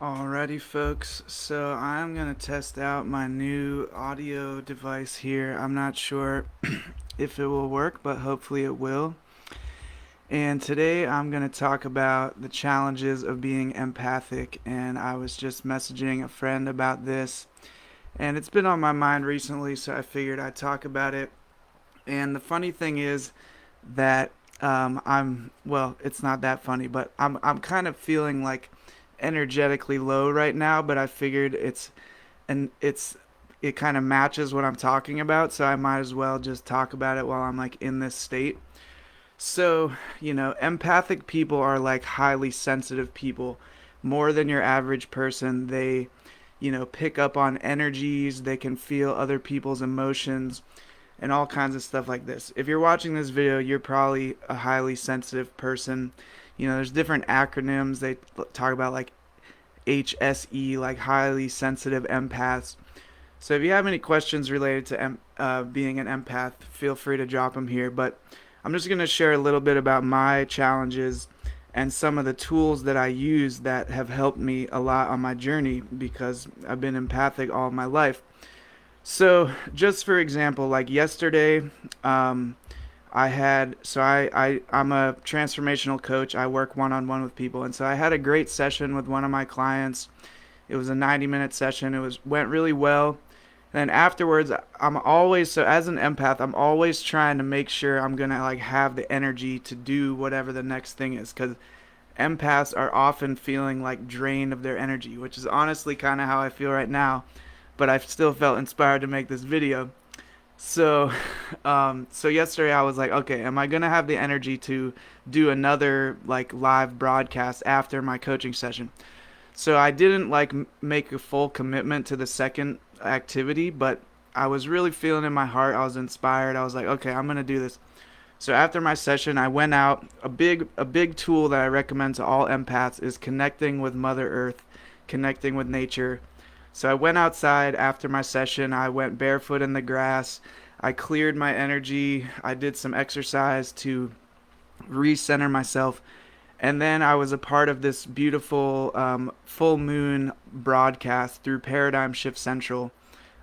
Alrighty, folks. So I'm gonna test out my new audio device here. I'm not sure if it will work, but hopefully it will. And today I'm gonna talk about the challenges of being empathic. And I was just messaging a friend about this, and it's been on my mind recently, so I figured I'd talk about it. And the funny thing is that it's not that funny, but I'm kind of feeling like energetically low right now, but I figured and it's it kind of matches what I'm talking about, so I might as well just talk about it while I'm like in this state. So, empathic people are like highly sensitive people, more than your average person. They, pick up on energies, they can feel other people's emotions and all kinds of stuff like this. If you're watching this video, you're probably a highly sensitive person. There's different acronyms. They talk about like HSE, like highly sensitive empaths. So if you have any questions related to being an empath, feel free to drop them here. But I'm just going to share a little bit about my challenges and some of the tools that I use that have helped me a lot on my journey because I've been empathic all my life. So, just for example, like yesterday, um, I had so I'm a transformational coach. I work one on one with people, and so I had a great session with one of my clients. It was a 90-minute session. It went really well. And then afterwards, I'm always so as an empath, I'm always trying to make sure I'm gonna like have the energy to do whatever the next thing is, because empaths are often feeling like drained of their energy, which is honestly kind of how I feel right now. But I still felt inspired to make this video. So, so yesterday I was like, okay, am I gonna have the energy to do another like live broadcast after my coaching session? So I didn't like make a full commitment to the second activity, but I was really feeling in my heart. I was inspired. I was like, okay, I'm gonna do this. So after my session, I went out. A big tool that I recommend to all empaths is connecting with Mother Earth, connecting with nature. So I went outside after my session. I went barefoot in the grass. I cleared my energy. I did some exercise to recenter myself. And then I was a part of this beautiful full moon broadcast through Paradigm Shift Central.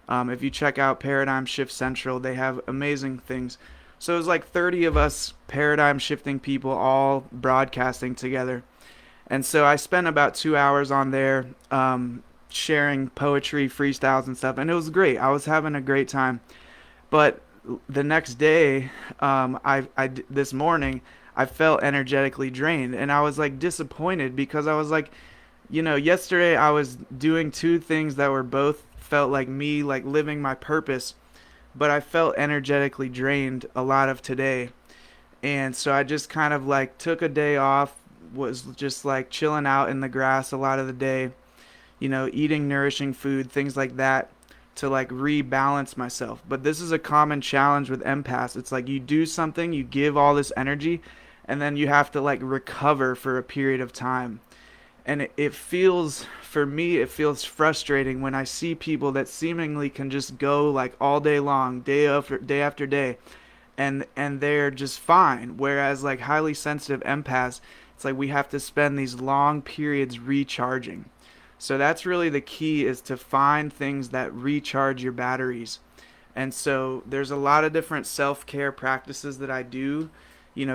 If you check out Paradigm Shift Central, they have amazing things. So it was like 30 of us paradigm shifting people all broadcasting together. And so I spent about 2 hours on there sharing poetry, freestyles, and stuff. And it was great. I was having a great time. But the next day, this morning, I felt energetically drained. And I was like disappointed because I was like, yesterday I was doing two things that were both felt like me, like living my purpose, but I felt energetically drained a lot of today. And so I just kind of like took a day off, was just like chilling out in the grass a lot of the day, eating nourishing food, things like that to like rebalance myself. But this is a common challenge with empaths. It's like you do something, you give all this energy, and then you have to like recover for a period of time. And it feels, for me, it feels frustrating when I see people that seemingly can just go like all day long, day after day, and they're just fine. Whereas like highly sensitive empaths, it's like we have to spend these long periods recharging. So that's really the key, is to find things that recharge your batteries. And so there's a lot of different self-care practices that I do.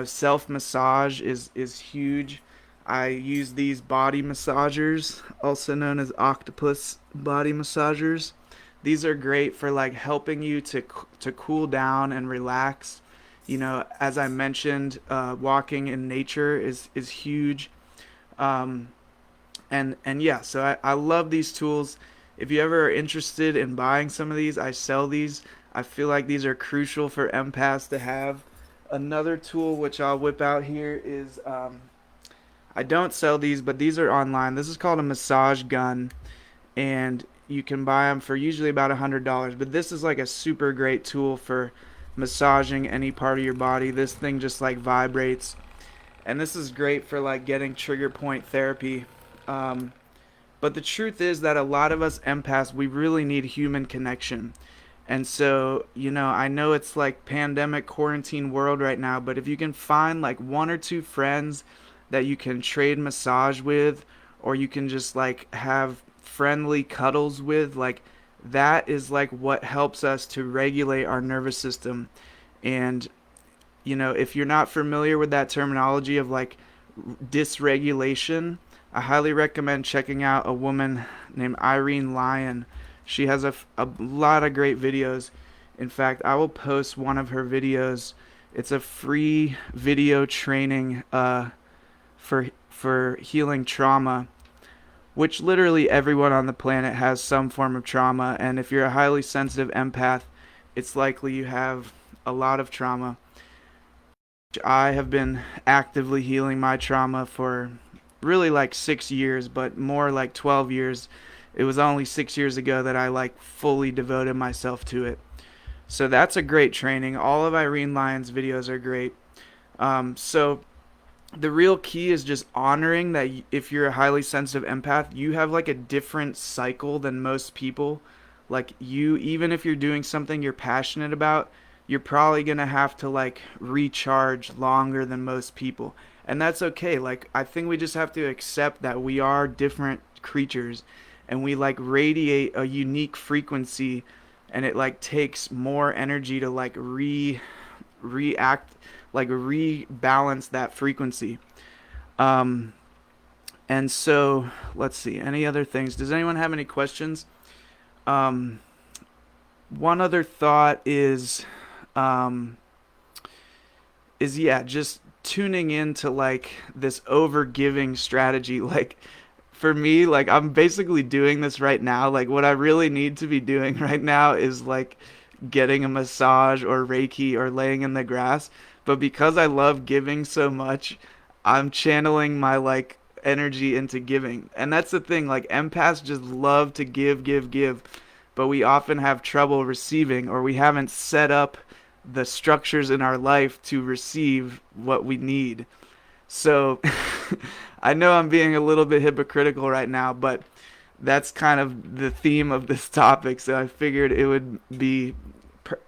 Self-massage is huge. I use these body massagers, also known as octopus body massagers. These are great for like helping you to cool down and relax. As I mentioned, walking in nature is huge. Um, and yeah, so I love these tools. If you ever are interested in buying some of these, I sell these. I feel like these are crucial for empaths to have. Another tool which I'll whip out here is I don't sell these, but these are online. This is called a massage gun, and you can buy them for usually about $100. But this is like a super great tool for massaging any part of your body. This thing just like vibrates, and this is great for like getting trigger point therapy. Um, but the truth is that a lot of us empaths, we really need human connection. And so, I know it's like pandemic quarantine world right now, but if you can find like one or two friends that you can trade massage with, or you can just like have friendly cuddles with. Like that is like what helps us to regulate our nervous system. And if you're not familiar with that terminology of like dysregulation, I highly recommend checking out a woman named Irene Lyon. She has a lot of great videos. In fact, I will post one of her videos. It's a free video training for healing trauma, which literally everyone on the planet has some form of trauma. And if you're a highly sensitive empath, it's likely you have a lot of trauma. I have been actively healing my trauma for really like 6 years, but more like 12 years. It was only 6 years ago that I like fully devoted myself to it. So that's a great training. All of Irene Lyon's videos are great. So the real key is just honoring that if you're a highly sensitive empath, you have like a different cycle than most people. Like you, even if you're doing something you're passionate about, you're probably going to have to like recharge longer than most people. And that's okay. Like I think we just have to accept that we are different creatures and we like radiate a unique frequency, and it like takes more energy to like react, like rebalance that frequency. Um, and so let's see. Any other things? Does anyone have any questions? Um, One other thought um, is yeah, just tuning into like this over giving strategy. Like for me, like I'm basically doing this right now. Like what I really need to be doing right now is like getting a massage or Reiki or laying in the grass. But because I love giving so much, I'm channeling my like energy into giving. And that's the thing, like empaths just love to give, give, give, but we often have trouble receiving, or we haven't set up the structures in our life to receive what we need. So I know I'm being a little bit hypocritical right now, but that's kind of the theme of this topic. So I figured it would be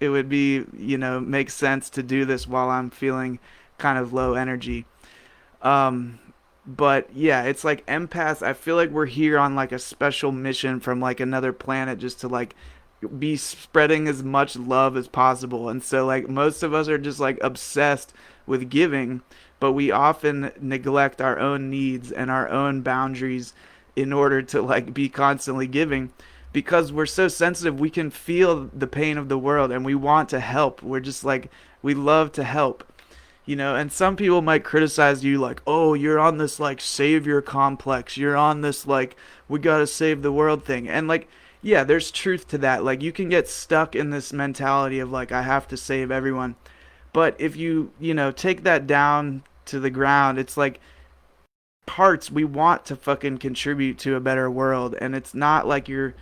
make sense to do this while I'm feeling kind of low energy. Um, but yeah, it's like empaths. I feel like we're here on like a special mission from like another planet just to like be spreading as much love as possible. And so like most of us are just like obsessed with giving, but we often neglect our own needs and our own boundaries in order to like be constantly giving, because we're so sensitive. We can feel the pain of the world and we want to help. We're just like we love to help. And some people might criticize you like, "Oh, you're on this like savior complex. You're on this like we got to save the world thing." And like, yeah, there's truth to that. Like you can get stuck in this mentality of like I have to save everyone. But if you take that down to the ground, it's like hearts, we want to fucking contribute to a better world, and it's not like you're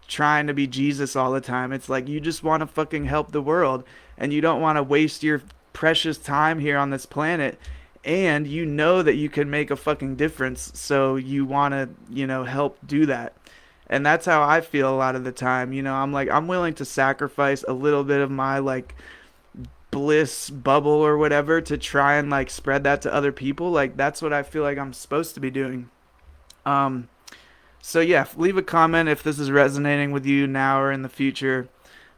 trying to be Jesus all the time. It's like you just want to fucking help the world, and you don't want to waste your precious time here on this planet, and you know that you can make a fucking difference, so you want to help do that. And that's how I feel a lot of the time. I'm like I'm willing to sacrifice a little bit of my like bliss bubble or whatever to try and like spread that to other people. Like that's what I feel like I'm supposed to be doing. Um so yeah, leave a comment if this is resonating with you now or in the future.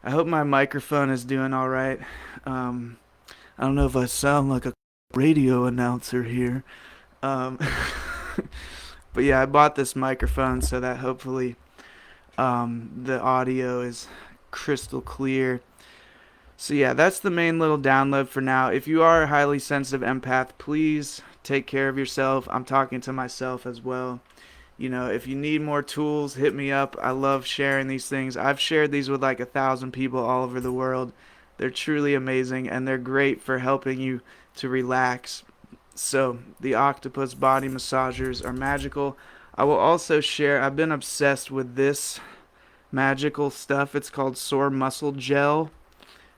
I hope my microphone is doing all right. Um I don't know if I sound like a radio announcer here. Um but yeah, I bought this microphone so that hopefully the audio is crystal clear. So yeah, that's the main little download for now. If you are a highly sensitive empath, please take care of yourself. I'm talking to myself as well. If you need more tools, hit me up. I love sharing these things. I've shared these with like 1,000 people all over the world. They're truly amazing, and they're great for helping you to relax. So the octopus body massagers are magical. I will also share, I've been obsessed with this magical stuff. It's called sore muscle gel.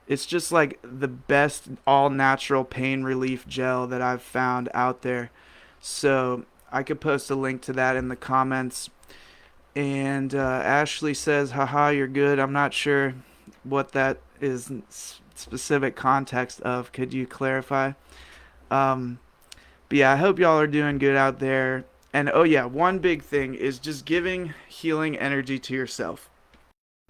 It's just like the best all natural pain relief gel that I've found out there. So I could post a link to that in the comments. And Ashley says, haha, you're good. I'm not sure what that is specific context of. Could you clarify? Um, but yeah, I hope y'all are doing good out there. And oh yeah, one big thing is just giving healing energy to yourself.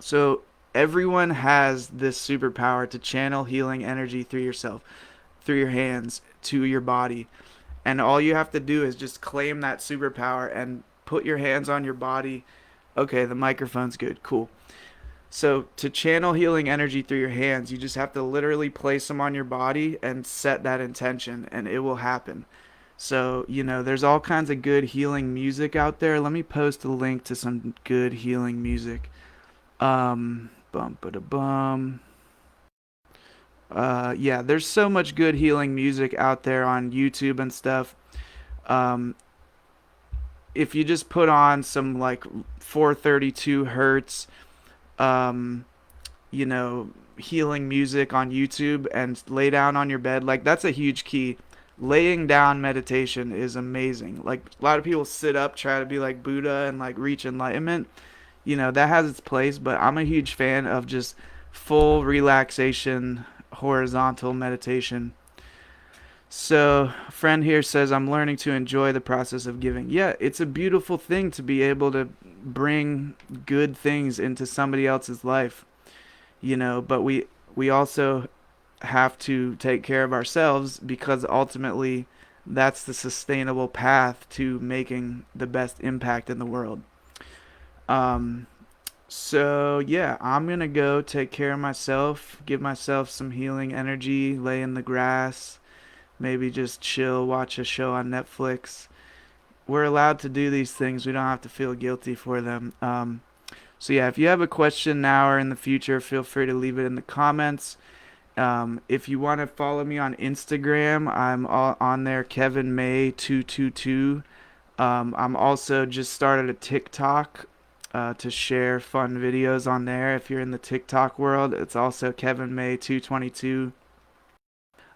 So everyone has this superpower to channel healing energy through yourself, through your hands to your body. And all you have to do is just claim that superpower and put your hands on your body. Okay, the microphone's good. Cool. So to channel healing energy through your hands, you just have to literally place them on your body and set that intention, and it will happen. So, there's all kinds of good healing music out there. Let me post a link to some good healing music. Bum ba da bum. Yeah, there's so much good healing music out there on YouTube and stuff. Um, if you just put on some like 432 hertz, um, healing music on YouTube and lay down on your bed, like that's a huge key. Laying down meditation is amazing. Like a lot of people sit up, try to be like Buddha and like reach enlightenment. That has its place, but I'm a huge fan of just full relaxation, horizontal meditation. So, a friend here says, I'm learning to enjoy the process of giving. Yeah, it's a beautiful thing to be able to bring good things into somebody else's life, but we also have to take care of ourselves because ultimately that's the sustainable path to making the best impact in the world. Um, so yeah, I'm gonna go take care of myself, give myself some healing energy, lay in the grass, maybe just chill, watch a show on Netflix. We're allowed to do these things. We don't have to feel guilty for them. So yeah, if you have a question now or in the future, feel free to leave it in the comments. If you want to follow me on Instagram, I'm on there, Kevin May 222. I'm also just started a TikTok to share fun videos on there. If you're in the TikTok world, it's also Kevin May 222.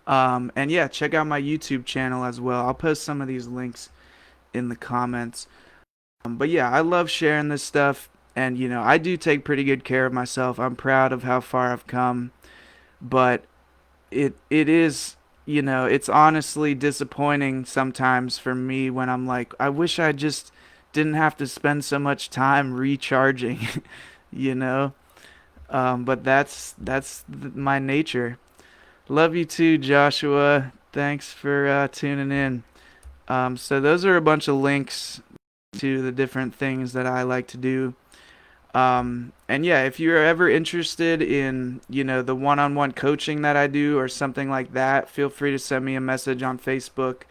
And yeah, check out my YouTube channel as well. I'll post some of these links in the comments. But yeah, I love sharing this stuff, and I do take pretty good care of myself. I'm proud of how far I've come, but it is, it's honestly disappointing sometimes for me when I'm like, I wish I just didn't have to spend so much time recharging, you know. But that's my nature. Love you too, Joshua. Thanks for tuning in. So those are a bunch of links to the different things that I like to do. And yeah, if you're ever interested in, the one-on-one coaching that I do or something like that, feel free to send me a message on Facebook.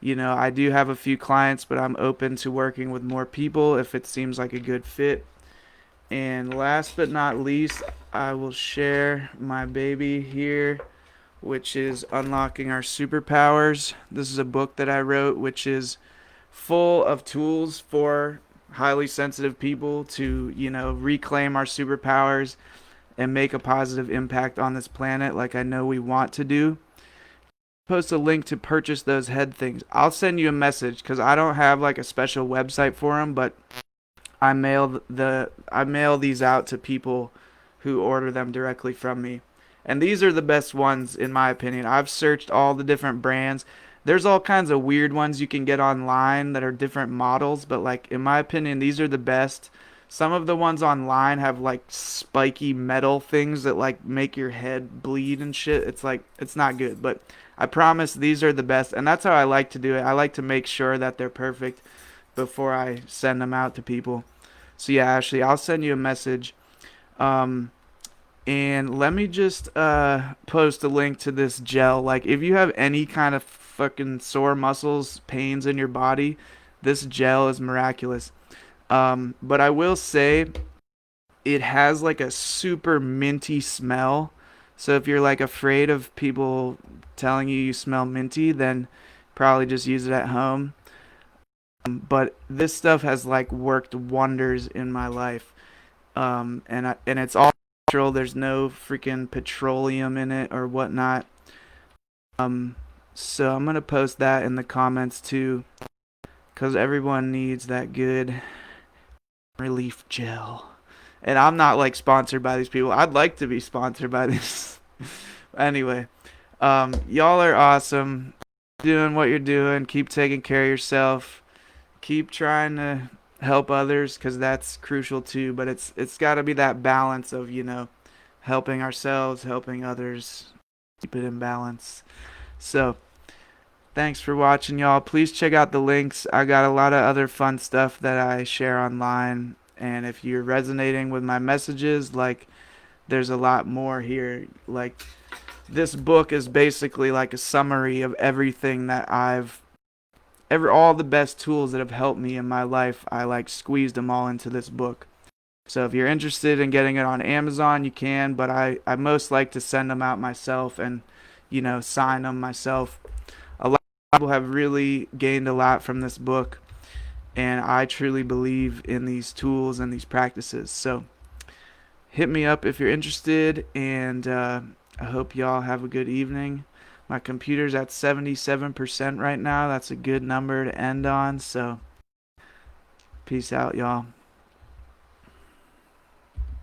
I do have a few clients, but I'm open to working with more people if it seems like a good fit. And last but not least, I will share my baby here, which is Unlocking Our Superpowers. This is a book that I wrote, which is full of tools for highly sensitive people to, reclaim our superpowers and make a positive impact on this planet like I know we want to do. Post a link to purchase those head things. I'll send you a message because I don't have like a special website for them, but I mail these out to people who order them directly from me. And these are the best ones in my opinion. I've searched all the different brands. There's all kinds of weird ones you can get online that are different models, but like in my opinion these are the best. Some of the ones online have like spiky metal things that like make your head bleed and shit. It's like it's not good, but I promise these are the best, and that's how I like to do it. I like to make sure that they're perfect before I send them out to people. So yeah, Ashley, I'll send you a message. Um, and let me just post a link to this gel. Like, if you have any kind of fucking sore muscles, pains in your body, this gel is miraculous. But I will say it has like a super minty smell. So if you're like afraid of people telling you smell minty, then probably just use it at home. But this stuff has like worked wonders in my life. And it's all natural. There's no freaking petroleum in it or whatnot. Um, so I'm gonna post that in the comments too, cause everyone needs that good relief gel. And I'm not like sponsored by these people. I'd like to be sponsored by this. Anyway, y'all are awesome. Doing what you're doing. Keep taking care of yourself. keep trying to help others because that's crucial too. But it's got to be that balance of helping ourselves, helping others, keep it in balance. So thanks for watching, y'all. Please check out the links. I got a lot of other fun stuff that I share online. And if you're resonating with my messages, like, there's a lot more here. Like, this book is basically like a summary of everything that all the best tools that have helped me in my life. I like squeezed them all into this book. So if you're interested in getting it on Amazon, you can, but I most like to send them out myself and, sign them myself. A lot of people have really gained a lot from this book, and I truly believe in these tools and these practices. So hit me up if you're interested, and I hope y'all have a good evening. My computer's at 77% right now. That's a good number to end on, so peace out, y'all.